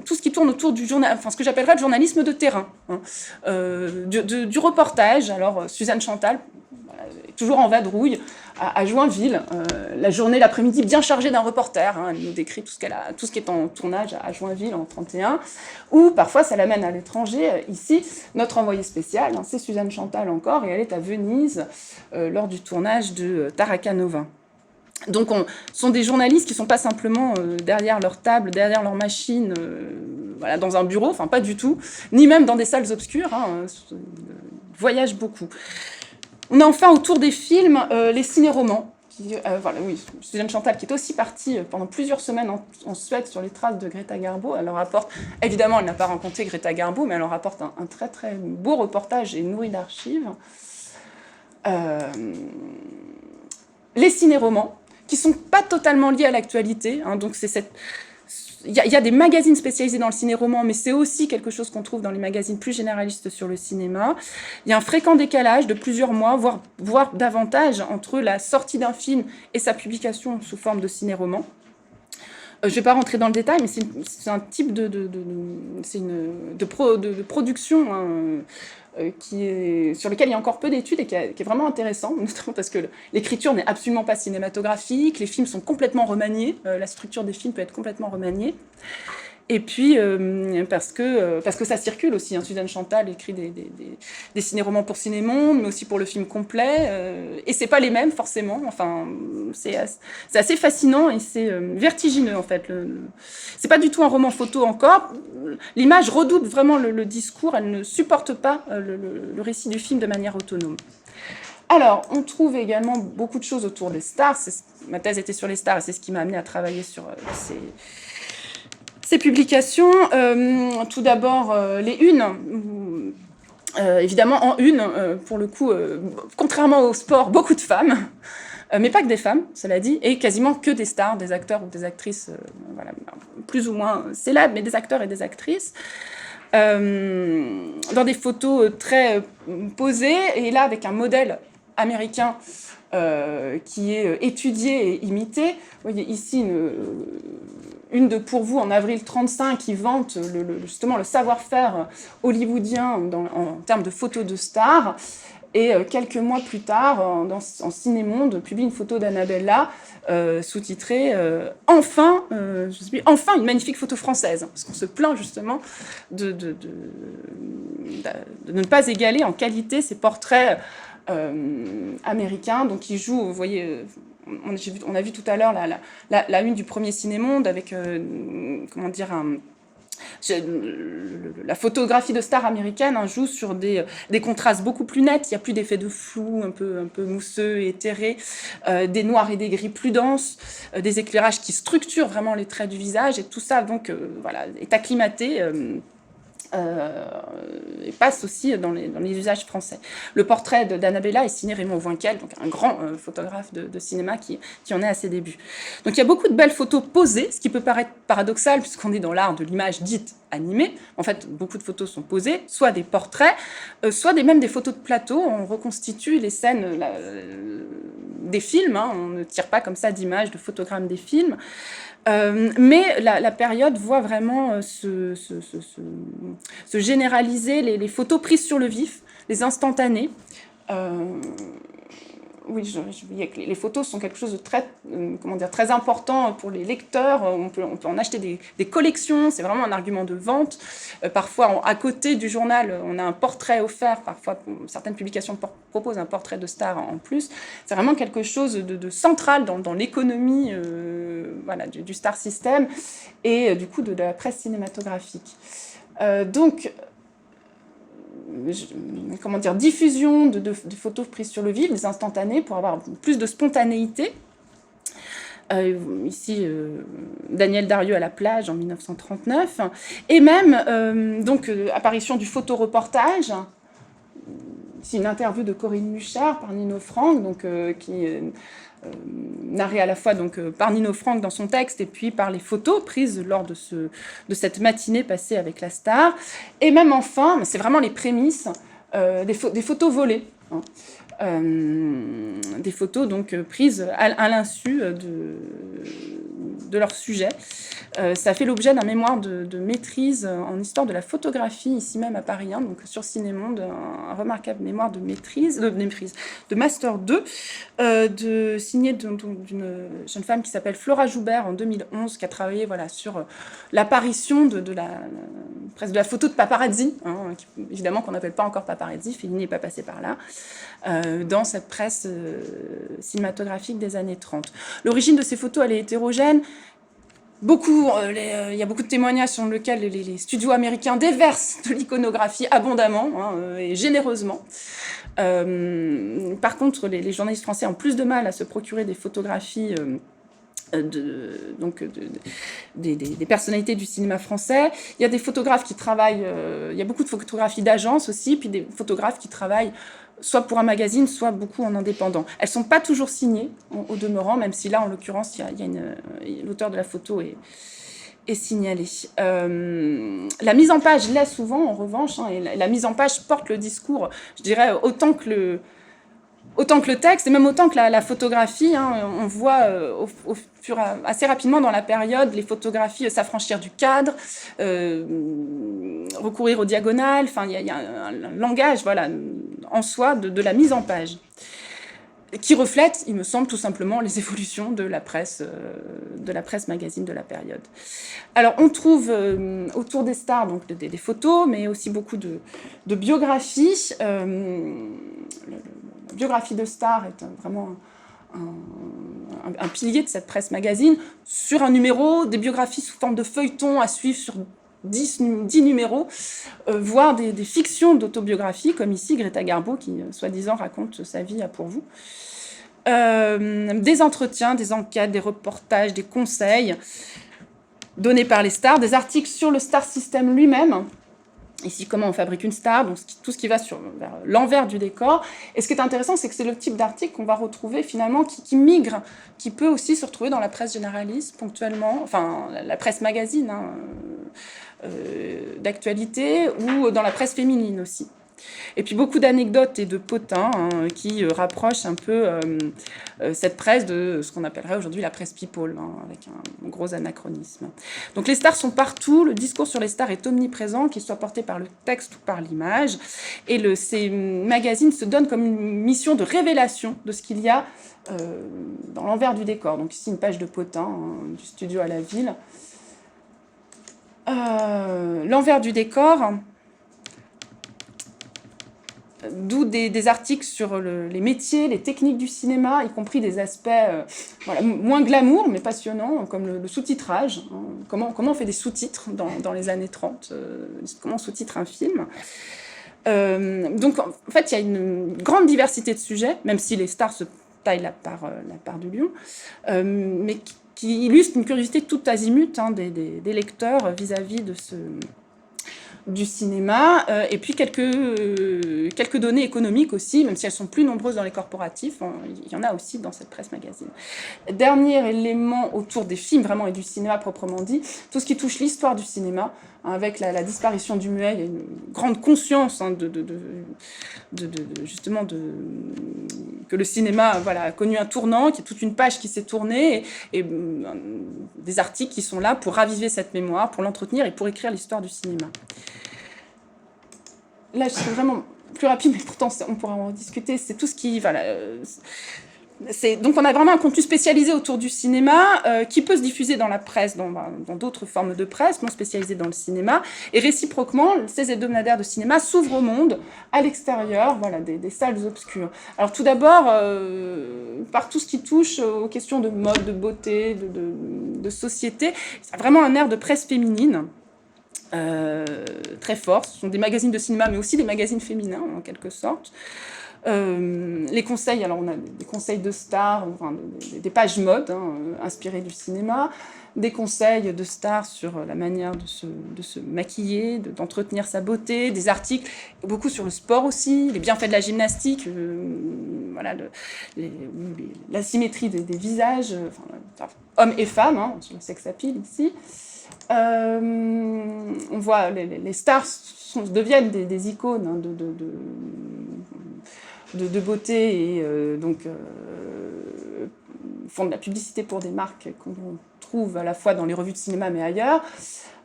[SPEAKER 1] tout ce qui tourne autour du journal, enfin ce que j'appellerais le journalisme de terrain, hein, du reportage. Alors Suzanne Chantal, toujours en vadrouille, à Joinville, la journée, l'après-midi bien chargée d'un reporter, hein, elle nous décrit tout ce qui est en tournage à Joinville en 31, ou parfois ça l'amène à l'étranger. Ici, notre envoyée spéciale, hein, c'est Suzanne Chantal encore, et elle est à Venise lors du tournage de Taraka Nova. Donc, ce sont des journalistes qui ne sont pas simplement derrière leur table, derrière leur machine, dans un bureau, enfin pas du tout, ni même dans des salles obscures, hein, voyagent beaucoup. On a enfin autour des films les ciné-romans. Suzanne Chantal qui est aussi partie pendant plusieurs semaines en Suède sur les traces de Greta Garbo. Elle leur apporte, évidemment elle n'a pas rencontré Greta Garbo, mais elle leur apporte un très très beau reportage et nourri d'archives. Les ciné-romans, qui ne sont pas totalement liés à l'actualité. Hein, donc il y a des magazines spécialisés dans le ciné-roman, mais c'est aussi quelque chose qu'on trouve dans les magazines plus généralistes sur le cinéma. Il y a un fréquent décalage de plusieurs mois, voire davantage, entre la sortie d'un film et sa publication sous forme de ciné-roman. Je ne vais pas rentrer dans le détail, mais c'est un type de production hein, sur lequel il y a encore peu d'études et qui est vraiment intéressant, notamment parce que l'écriture n'est absolument pas cinématographique, les films sont complètement remaniés, la structure des films peut être complètement remaniée. Et puis, parce que ça circule aussi. Hein. Suzanne Chantal écrit des ciné-romans pour Ciné-Monde, mais aussi pour le film complet. Et c'est pas les mêmes, forcément. Enfin, c'est assez fascinant et c'est vertigineux, en fait. C'est pas du tout un roman photo encore. L'image redouble vraiment le discours. Elle ne supporte pas le récit du film de manière autonome. Alors, on trouve également beaucoup de choses autour des stars. Ma thèse était sur les stars et c'est ce qui m'a amené à travailler sur ces publications. Tout d'abord, les unes. Évidemment, en une, pour le coup, contrairement au sport, beaucoup de femmes. Mais pas que des femmes, cela dit, et quasiment que des stars, des acteurs ou des actrices, voilà, plus ou moins célèbres, mais des acteurs et des actrices. Dans des photos très posées, et là avec un modèle américain qui est étudié et imité. Vous voyez ici une de Pour vous en avril 1935 qui vante justement le savoir-faire hollywoodien en termes de photos de stars. Et quelques mois plus tard, en Ciné-Monde, publie une photo d'Annabella sous-titrée enfin une magnifique photo française. Parce qu'on se plaint justement de ne pas égaler en qualité ces portraits américains. Donc, ils jouent, vous voyez, on a vu tout à l'heure la une du premier Ciné-Monde avec, comment dire, la photographie de stars américaines joue sur des contrastes beaucoup plus nets. Il n'y a plus d'effets de flou, un peu mousseux et éthérés, des noirs et des gris plus denses, des éclairages qui structurent vraiment les traits du visage. Et tout ça, donc, voilà, est acclimaté et passe aussi dans les usages français. Le portrait d'Annabella est signé Raymond Voinquel, donc un grand photographe de cinéma qui en est à ses débuts. Donc il y a beaucoup de belles photos posées, ce qui peut paraître paradoxal puisqu'on est dans l'art de l'image dite animée. En fait, beaucoup de photos sont posées, soit des portraits, soit même des photos de plateau. On reconstitue les scènes des films, hein. On ne tire pas comme ça d'images, de photogrammes des films. Mais la période voit vraiment se généraliser les photos prises sur le vif, les instantanées. Oui, je voyais que les photos sont quelque chose de très important pour les lecteurs. On peut en acheter des collections, c'est vraiment un argument de vente. Parfois, à côté du journal, on a un portrait offert. Parfois, certaines publications proposent un portrait de star en plus. C'est vraiment quelque chose de central dans l'économie voilà, du star system et du coup de la presse cinématographique. Donc, diffusion de photos prises sur le vif, des instantanées, pour avoir plus de spontanéité. Ici, Daniel Darieux à la plage en 1939. Et même, apparition du photoreportage. Ici, une interview de Corinne Muchard par Nino Frank, qui narrée à la fois par Nino Frank dans son texte et puis par les photos prises lors de cette matinée passée avec la star. Et même enfin, c'est vraiment les prémices, des photos volées. Hein. Des photos prises à l'insu de leur sujet. Ça fait l'objet d'un mémoire de maîtrise en histoire de la photographie, ici même à Paris 1, donc sur Ciné-Monde, un remarquable mémoire de Master 2, signé d'une jeune femme qui s'appelle Flora Joubert en 2011, qui a travaillé sur l'apparition de la photo de paparazzi, hein, évidemment qu'on n'appelle pas encore paparazzi, Fellini n'est pas passé par là, dans cette presse cinématographique des années 30. L'origine de ces photos, elle est hétérogène. Il y a beaucoup de témoignages sur lesquels les studios américains déversent de l'iconographie abondamment et généreusement. Par contre, les journalistes français ont plus de mal à se procurer des photographies des personnalités du cinéma français. Il y a des photographes qui travaillent, il y a beaucoup de photographies d'agence aussi, puis des photographes qui travaillent soit pour un magazine, soit beaucoup en indépendant. Elles ne sont pas toujours signées, au demeurant, même si là, en l'occurrence, l'auteur de la photo est signalé. La mise en page l'est souvent, en revanche, hein, et la mise en page porte le discours, je dirais, autant que le texte, et même autant que la photographie. Hein. On voit assez rapidement dans la période les photographies s'affranchir du cadre, recourir aux diagonales. Enfin, il y a un langage, voilà, en soi de la mise en page. qui reflète, il me semble, tout simplement les évolutions de la presse magazine de la période. Alors, on trouve autour des stars donc, des photos, mais aussi beaucoup de biographies. La biographie de stars est vraiment un pilier de cette presse magazine. Sur un numéro, des biographies sous forme de feuilleton à suivre sur 10 numéros, voire des fictions d'autobiographie, comme ici Greta Garbo, qui, soi-disant, raconte sa vie à pour vous. Des entretiens, des enquêtes, des reportages, des conseils donnés par les stars, des articles sur le star system lui-même. Ici, comment on fabrique une star, donc tout ce qui va vers l'envers du décor. Et ce qui est intéressant, c'est que c'est le type d'article qu'on va retrouver finalement qui migre, qui peut aussi se retrouver dans la presse généraliste ponctuellement, enfin la presse magazine d'actualité, ou dans la presse féminine aussi. Et puis beaucoup d'anecdotes et de potins qui rapprochent un peu cette presse de ce qu'on appellerait aujourd'hui la presse people, avec un gros anachronisme. Donc les stars sont partout, le discours sur les stars est omniprésent, qu'il soit porté par le texte ou par l'image. Et ces magazines se donnent comme une mission de révélation de ce qu'il y a dans l'envers du décor. Donc ici une page de potin du studio à la ville. L'envers du décor... D'où des articles sur les métiers, les techniques du cinéma, y compris des aspects moins glamour, mais passionnants, comme le sous-titrage. Comment on fait des sous-titres dans les années 30, comment on sous-titre un film. Donc, en fait, il y a une grande diversité de sujets, même si les stars se taillent la part du lion, mais qui illustre une curiosité toute azimut des lecteurs vis-à-vis du cinéma, et puis quelques données économiques aussi, même si elles sont plus nombreuses dans les corporatifs, il y en a aussi dans cette presse magazine. Dernier élément autour des films vraiment et du cinéma proprement dit, tout ce qui touche l'histoire du cinéma, avec la disparition du muet, il y a une grande conscience justement que le cinéma a connu un tournant, qu'il y a toute une page qui s'est tournée, et des articles qui sont là pour raviver cette mémoire, pour l'entretenir et pour écrire l'histoire du cinéma. Là, je suis vraiment plus rapide, mais pourtant, on pourra en discuter. C'est tout ce qui... Donc, on a vraiment un contenu spécialisé autour du cinéma qui peut se diffuser dans la presse, dans d'autres formes de presse, non spécialisées dans le cinéma. Et réciproquement, ces hebdomadaires de cinéma s'ouvrent au monde, à l'extérieur, des salles obscures. Alors, tout d'abord, par tout ce qui touche aux questions de mode, de beauté, de société, c'est vraiment un air de presse féminine. Très fort. Ce sont des magazines de cinéma, mais aussi des magazines féminins, en quelque sorte. Les conseils, alors on a des conseils de stars, des pages mode inspirées du cinéma, des conseils de stars sur la manière de se maquiller, d'entretenir sa beauté, des articles, beaucoup sur le sport aussi, les bienfaits de la gymnastique, la symétrie des visages, hommes et femmes, sur le sex appeal ici. On voit les stars deviennent des icônes de beauté et font de la publicité pour des marques qu'on trouve à la fois dans les revues de cinéma mais ailleurs.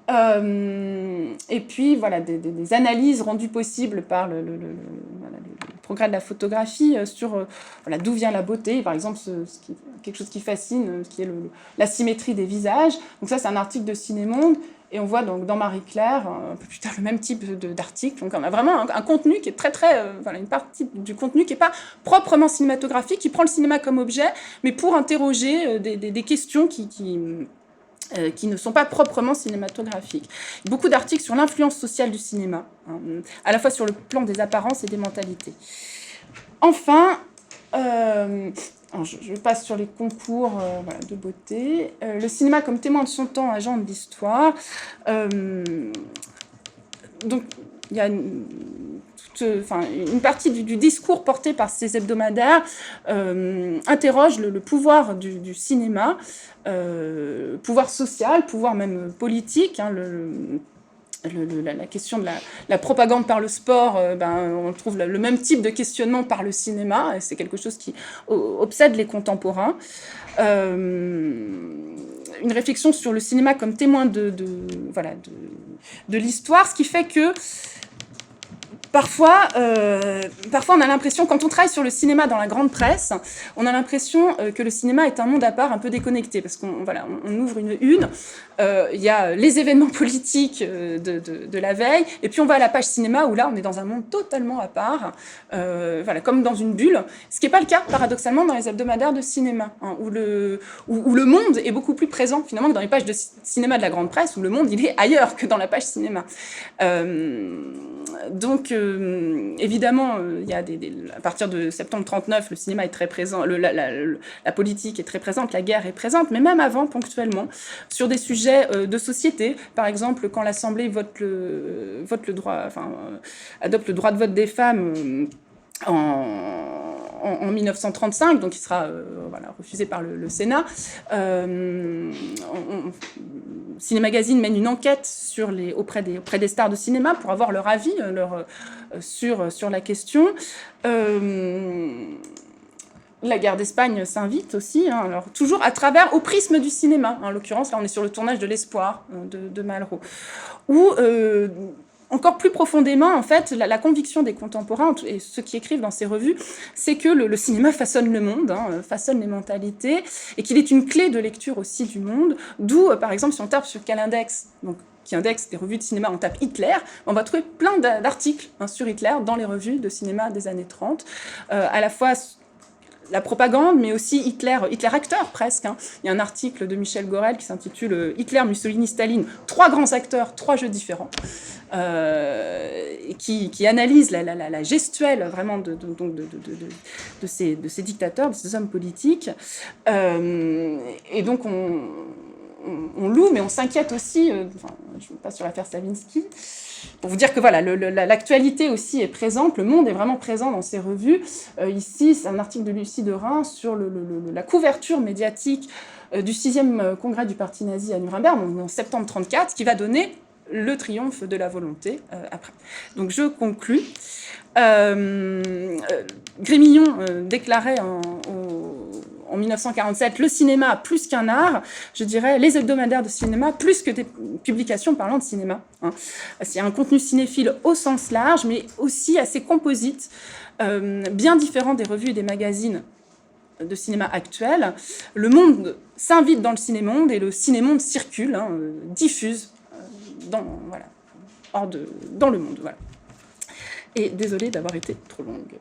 [SPEAKER 1] Et puis des analyses rendues possibles par le progrès de la photographie sur d'où vient la beauté, par exemple quelque chose qui fascine, qui est la symétrie des visages. Donc ça c'est un article de Ciné-Monde, et on voit donc dans Marie-Claire un peu plus tard le même type d'article. Donc on a vraiment un contenu qui est une partie du contenu qui n'est pas proprement cinématographique, qui prend le cinéma comme objet, mais pour interroger des questions qui ne sont pas proprement cinématographiques. Beaucoup d'articles sur l'influence sociale du cinéma, à la fois sur le plan des apparences et des mentalités. Enfin, je passe sur les concours de beauté. Le cinéma comme témoin de son temps, agent de l'histoire. Donc, il y a une partie du discours porté par ces hebdomadaires interroge le pouvoir du cinéma, pouvoir social, pouvoir même politique. La question de la propagande par le sport, on trouve le même type de questionnement par le cinéma, et c'est quelque chose qui obsède les contemporains. Une réflexion sur le cinéma comme témoin de l'histoire, ce qui fait que parfois, on a l'impression, quand on travaille sur le cinéma dans la grande presse, on a l'impression que le cinéma est un monde à part, un peu déconnecté, parce qu'on ouvre une, il y a les événements politiques de la veille, et puis on va à la page cinéma, où là, on est dans un monde totalement à part, comme dans une bulle, ce qui n'est pas le cas, paradoxalement, dans les hebdomadaires de cinéma, hein, où le monde est beaucoup plus présent, finalement, que dans les pages de cinéma de la grande presse, où le monde, il est ailleurs que dans la page cinéma. Donc, évidemment, il y a à partir de septembre 1939, le cinéma est très présent, la politique est très présente, la guerre est présente, mais même avant, ponctuellement, sur des sujets de société. Par exemple, quand l'Assemblée adopte le droit de vote des femmes en 1935, donc il sera refusé par le Sénat. Ciné Magazine mène une enquête auprès des stars de cinéma pour avoir leur avis sur la question. La guerre d'Espagne s'invite aussi, hein, alors toujours au prisme du cinéma. En l'occurrence, là, on est sur le tournage de L'Espoir de Malraux, où encore plus profondément, en fait, la conviction des contemporains, et ceux qui écrivent dans ces revues, c'est que le cinéma façonne le monde, hein, façonne les mentalités, et qu'il est une clé de lecture aussi du monde, d'où, par exemple, si on tape sur quel index, donc, qui indexe des revues de cinéma, on tape Hitler, on va trouver plein d'articles sur Hitler dans les revues de cinéma des années 30, à la fois la propagande, mais aussi Hitler acteur presque. Hein. Il y a un article de Michel Gorel qui s'intitule « Hitler, Mussolini, Staline, 3 grands acteurs, 3 jeux différents », qui analyse la gestuelle vraiment de ces dictateurs, de ces hommes politiques. Et donc on loue, mais on s'inquiète aussi, je ne passe sur l'affaire Savinsky, pour vous dire que voilà, l'actualité aussi est présente, le monde est vraiment présent dans ces revues. Ici, c'est un article de Lucie Derain sur la couverture médiatique du 6e congrès du parti nazi à Nuremberg, en septembre 1934, qui va donner le triomphe de la volonté après. Donc je conclus. Grémillon déclarait en 1947, le cinéma plus qu'un art, je dirais les hebdomadaires de cinéma plus que des publications parlant de cinéma. Hein. C'est un contenu cinéphile au sens large, mais aussi assez composite, bien différent des revues et des magazines de cinéma actuels. Le monde s'invite dans le cinémonde et le cinémonde circule, hein, diffuse dans le monde. Voilà. Et désolée d'avoir été trop longue.